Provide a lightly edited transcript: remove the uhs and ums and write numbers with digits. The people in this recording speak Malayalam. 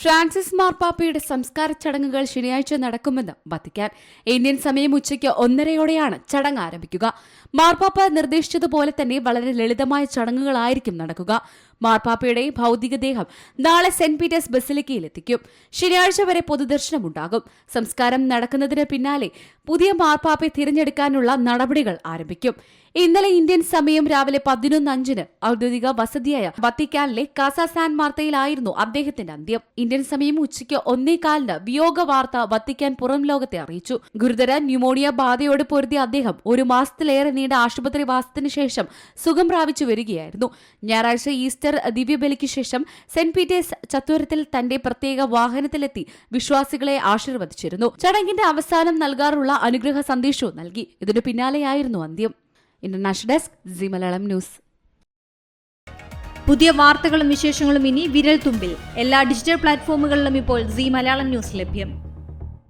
ഫ്രാൻസിസ് മാർപ്പാപ്പയുടെ സംസ്കാര ചടങ്ങുകൾ ശനിയാഴ്ച നടക്കുമെന്ന് വത്തിക്കാൻ. ഇന്ത്യൻ സമയം ഉച്ചയ്ക്ക് 1:30 ചടങ്ങ് ആരംഭിക്കുക. മാർപ്പാപ്പ നിർദ്ദേശിച്ചതുപോലെ തന്നെ വളരെ ലളിതമായ ചടങ്ങുകളായിരിക്കും നടക്കുക. മാർപ്പാപ്പയുടെ ഭൌതികദേഹം നാളെ സെന്റ് പീറ്റേഴ്സ് ബസിലിക്കയിലെത്തിക്കും. ശനിയാഴ്ച വരെ പൊതുദർശനമുണ്ടാകും. സംസ്കാരം നടക്കുന്നതിന് പിന്നാലെ പുതിയ മാർപ്പാപ്പയെ തിരഞ്ഞെടുക്കാനുള്ള നടപടികൾ ആരംഭിക്കും. ഇന്നലെ ഇന്ത്യൻ സമയം രാവിലെ 11:05 ഔദ്യോഗിക വസതിയായ വത്തിക്കാനിലെ കാസ സാൻ മാർത്തയിലായിരുന്നു അദ്ദേഹത്തിന്റെ അന്ത്യം. ഇന്ത്യൻ സമയം ഉച്ചയ്ക്ക് 1:15 വിയോഗ വാർത്ത വത്തിക്കാൻ പുറം ലോകത്തെ അറിയിച്ചു. ഗുരുതര ന്യൂമോണിയ ബാധയോട് പൊരുതിയ അദ്ദേഹം 1 മാസത്തിലേറെ നീണ്ട ആശുപത്രിവാസത്തിനു ശേഷം സുഖം പ്രാപിച്ചു വരികയായിരുന്നു. ഞായറാഴ്ച ഈസ്റ്റർ ദിവ്യബലിക്ക് ശേഷം സെന്റ് പീറ്റേഴ്സ് ചത്വരത്തിൽ തന്റെ പ്രത്യേക വാഹനത്തിലെത്തി വിശ്വാസികളെ ആശീർവദിച്ചിരുന്നു. ചടങ്ങിന്റെ അവസാനം നൽകാറുള്ള അനുഗ്രഹ സന്ദേശവും നൽകി. ഇതിനു പിന്നാലെയായിരുന്നു അന്ത്യം. International desk Zee Malayalam news. പുതിയ വാർത്തകളും വിശേഷങ്ങളും ഇനി വിരൽ തുമ്പിൽ. എല്ലാ ഡിജിറ്റൽ പ്ലാറ്റ്ഫോമുകളിലും ഇപ്പോൾ സീ മലയാളം ന്യൂസ് ലഭ്യം.